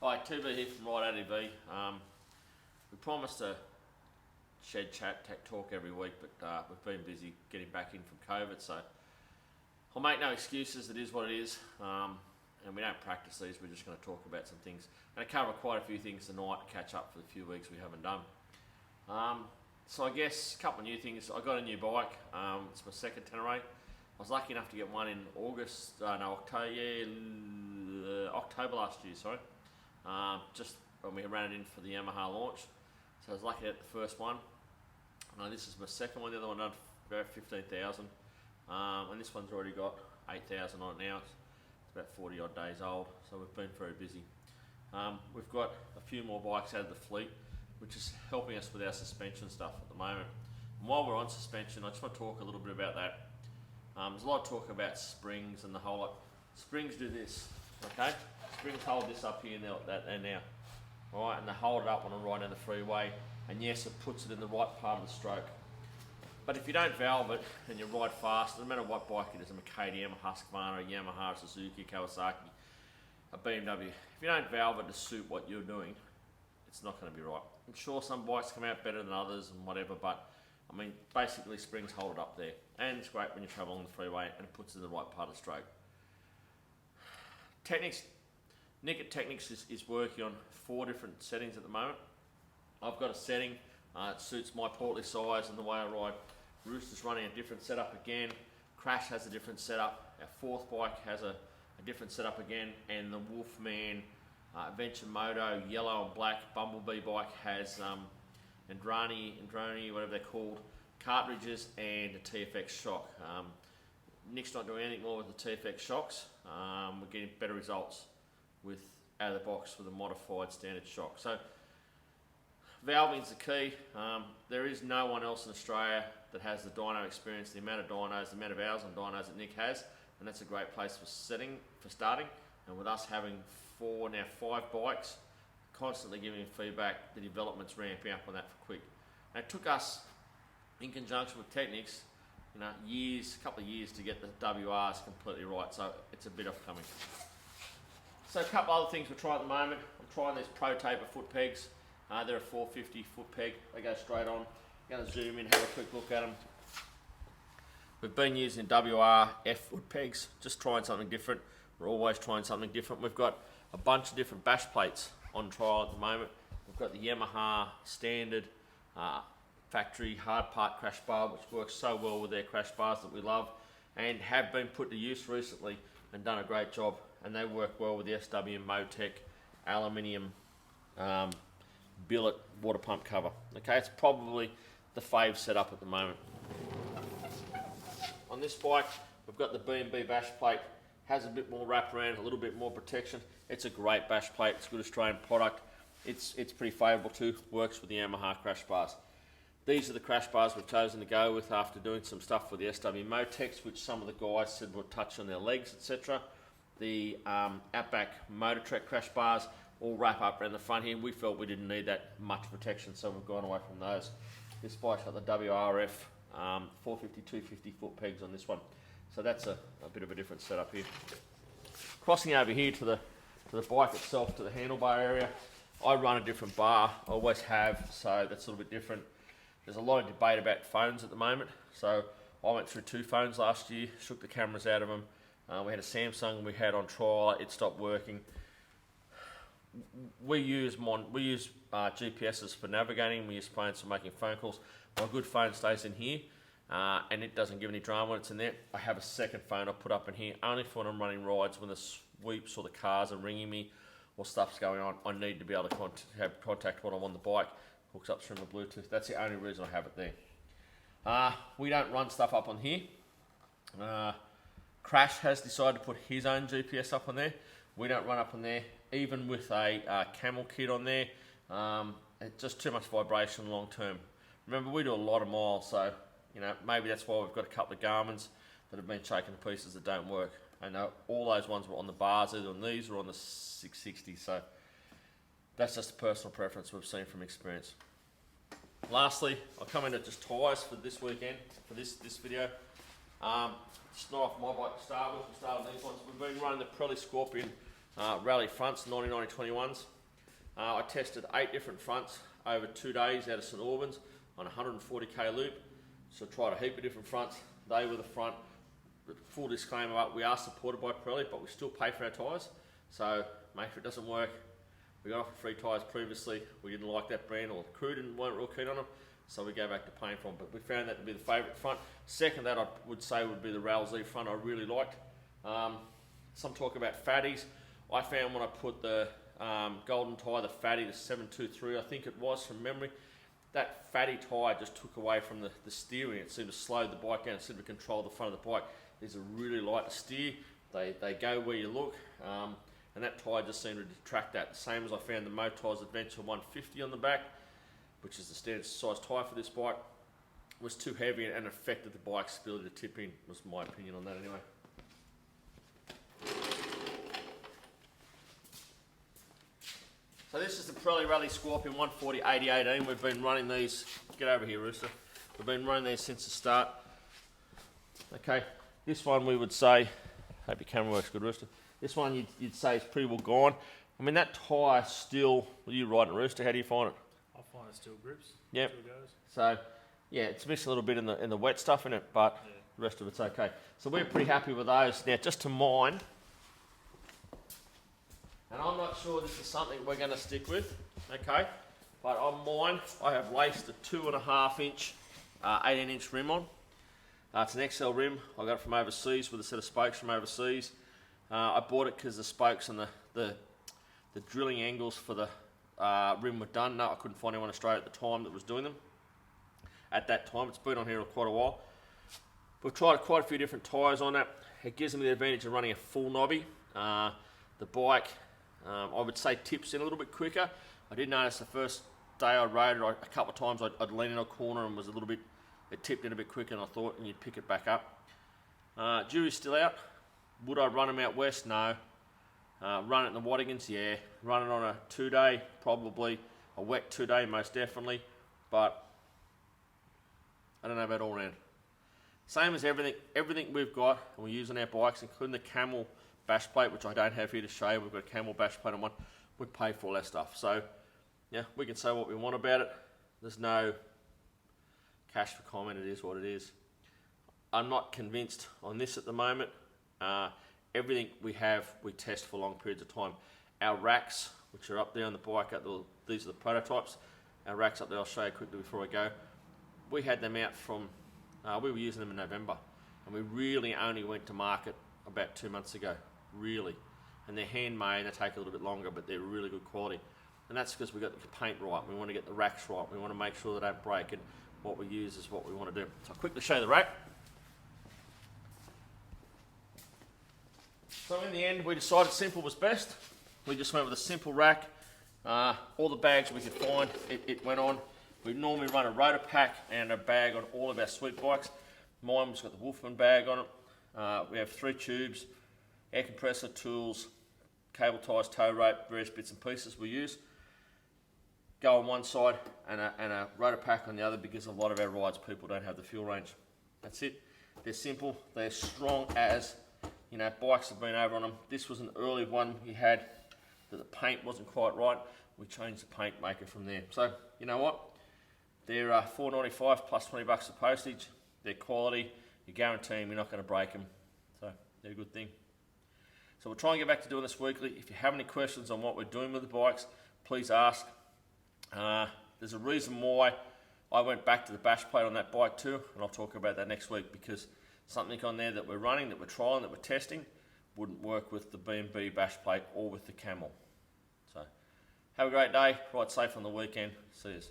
Hi, TV here from RideADV. We promised to shed chat, tech talk every week, but we've been busy getting back in from COVID, so I'll make no excuses. It is what it is, and we don't practice these. We're just going to talk about some things. I'm going to cover quite a few things tonight to catch up for the few weeks we haven't done. So I guess a couple of new things. I got a new bike. It's my second Tenere. I was lucky enough to get one in October last year, sorry. Just when we ran it in for the Yamaha launch. So I was lucky to get the first one. This is my second one. The other one done about 15,000. And this one's already got 8,000 on it now. It's about 40 odd days old, so we've been very busy. We've got a few more bikes out of the fleet, which is helping us with our suspension stuff at the moment. And while we're on suspension, I just want to talk a little bit about that. There's a lot of talk about springs and the whole lot. Springs do this, okay? Springs hold this up here now, that and now. Alright, and they hold it up when I'm riding down the freeway, and yes, it puts it in the right part of the stroke. But if you don't valve it and you ride fast, doesn't matter what bike it is, a KTM, a Husqvarna, a Yamaha, a Suzuki, Kawasaki, a BMW, if you don't valve it to suit what you're doing, it's not going to be right. I'm sure some bikes come out better than others and whatever, but I mean, basically springs hold it up there. And it's great when you travel on the freeway and it puts it in the right part of the stroke. Technics, Nick at Technics is working on 4 different settings at the moment. I've got a setting, it suits my portly size and the way I ride. Rooster's running a different setup again. Crash has a different setup. Our 4th bike has a different setup again. And the Wolfman Adventure Moto yellow and black Bumblebee bike has Andrani, whatever they're called, cartridges and a TFX shock. Nick's not doing anything more with the TFX shocks. We're getting better results with out of the box with a modified standard shock. So valving is the key. There is no one else in Australia that has the dyno experience, the amount of dynos, the amount of hours on dynos that Nick has, and that's a great place for starting. And with us having 5 bikes, constantly giving feedback, the development's ramping up on that for quick. And it took us, in conjunction with Technics, a couple of years to get the WRs completely right, so it's a bit off coming. So a couple other things we're trying at the moment. I'm trying these Pro Taper foot pegs. They're a 450 foot peg. They go straight on. I'm going to zoom in, have a quick look at them. We've been using WRF foot pegs, just trying something different. We're always trying something different. We've got a bunch of different bash plates on trial at the moment. We've got the Yamaha standard factory hard part crash bar, which works so well with their crash bars that we love and have been put to use recently and done a great job, and they work well with the SW Motec aluminium billet water pump cover. Okay, it's probably the fave setup at the moment. On this bike, we've got the B&B bash plate, has a bit more wraparound, a little bit more protection. It's a great bash plate, it's a good Australian product. It's pretty favourable too, works with the Yamaha crash bars. These are the crash bars we've chosen to go with after doing some stuff with the SW Motecs, which some of the guys said would touch on their legs, etc. The Outback Motor Trek crash bars all wrap up around the front here. We felt we didn't need that much protection, so we've gone away from those. This bike's got the WRF 450, 250 foot pegs on this one. So that's a bit of a different setup here. Crossing over here to the bike itself, to the handlebar area, I run a different bar, I always have, so that's a little bit different. There's a lot of debate about phones at the moment, so I went through 2 phones last year, shook the cameras out of them. We had a Samsung we had on trial, it stopped working. We use GPSs for navigating, we use phones for making phone calls. My good phone stays in here, and it doesn't give any drama when it's in there. I have a second phone I put up in here, only for when I'm running rides, when the sweeps or the cars are ringing me, or stuff's going on. I need to be able to have contact when I'm on the bike. Hooks up through my Bluetooth. That's the only reason I have it there. We don't run stuff up on here. Crash has decided to put his own GPS up on there. We don't run up on there. Even with a camel kit on there, it's just too much vibration long term. Remember, we do a lot of miles, so maybe that's why we've got a couple of Garmin's that have been shaken to pieces that don't work. I know all those ones were on the bars, either on these or on the 660, so that's just a personal preference we've seen from experience. Lastly, I'll come into just tyres for this weekend, for this video. It's not off my bike to start with, we started these ones. We've been running the Pirelli Scorpion Rally fronts, 90-90-21s. I tested 8 different fronts over 2 days out of St Albans on a 140k loop. So I tried a heap of different fronts. They were the front. Full disclaimer up, we are supported by Pirelli, but we still pay for our tyres. So mate, if it doesn't work, we got offered free tyres previously. We didn't like that brand, or the crew weren't real keen on them, so we go back to paying for them. But we found that to be the favourite front. Second, that I would say would be the Rail Z front. I really liked. Some talk about fatties. I found when I put the golden tyre, the fatty, the 723, I think it was from memory, that fatty tyre just took away from the steering. It seemed to slow the bike down. It seemed to control the front of the bike. These are really light to steer. They go where you look. And that tyre just seemed to detract that. Same as I found the Motors Adventure 150 on the back, which is the standard size tyre for this bike, was too heavy and affected the bike's ability to tip in, was my opinion on that anyway. So this is the Pirelli Rally Scorpion 140 8018. We've been running these, get over here Rooster, we've been running these since the start. Okay, this one we would say, hope your camera works good Rooster, this one you'd say is pretty well gone. I mean that tyre still, well, you riding Rooster, how do you find it? I find it still grips. Yep. Still goes. So yeah, it's missing a little bit in the wet stuff in it, but yeah, the rest of it's okay. So we're pretty happy with those. Now just to mine, and I'm not sure this is something we're going to stick with, okay? But on mine, I have laced a 2.5 inch, 18 inch rim on. It's an XL rim. I got it from overseas with a set of spokes from overseas. I bought it because the spokes and the drilling angles for the rim were done. No, I couldn't find anyone in Australia at the time that was doing them. At that time, it's been on here for quite a while. We've tried quite a few different tyres on it. It gives me the advantage of running a full knobby. The bike, I would say, tips in a little bit quicker. I did notice the first day I rode it, a couple of times I'd lean in a corner and was a little bit, it tipped in a bit quicker than I thought, and you'd pick it back up. Jury's still out. Would I run them out west? No. Run it in the Wattigans? Yeah. Run it on a 2-day? Probably. A wet 2-day? Most definitely. But I don't know about all round. Same as everything we've got and we use on our bikes, including the Camel bash plate, which I don't have here to show you. We've got a Camel bash plate on one. We pay for all that stuff. So yeah, we can say what we want about it. There's no cash for comment. It is what it is. I'm not convinced on this at the moment. Everything we have, we test for long periods of time. Our racks, which are up there on the bike, these are the prototypes. Our racks up there, I'll show you quickly before I go. We had them out from, we were using them in November, and we really only went to market about 2 months ago, really. And they're handmade, they take a little bit longer, but they're really good quality. And that's because we got the paint right, we want to get the racks right, we want to make sure they don't break, and what we use is what we want to do. So I'll quickly show you the rack. So in the end, we decided simple was best. We just went with a simple rack. All the bags we could find, it went on. We normally run a rotor pack and a bag on all of our sweet bikes. Mine's got the Wolfman bag on it. We have 3 tubes, air compressor, tools, cable ties, tow rope, various bits and pieces we use. Go on one side and a rotor pack on the other, because a lot of our rides people don't have the fuel range. That's it. They're simple, they're strong as, you know, bikes have been over on them. This was an early one we had that the paint wasn't quite right. We changed the paint maker from there. So, you know what? They're $4.95 plus $20 for postage. They're quality. You guarantee them you're not going to break them. So, they're a good thing. So, we'll try and get back to doing this weekly. If you have any questions on what we're doing with the bikes, please ask. There's a reason why I went back to the bash plate on that bike too, and I'll talk about that next week, because something on there that we're running, that we're trialing, that we're testing, wouldn't work with the B&B bash plate or with the Camel. So, have a great day, ride safe on the weekend, see yous.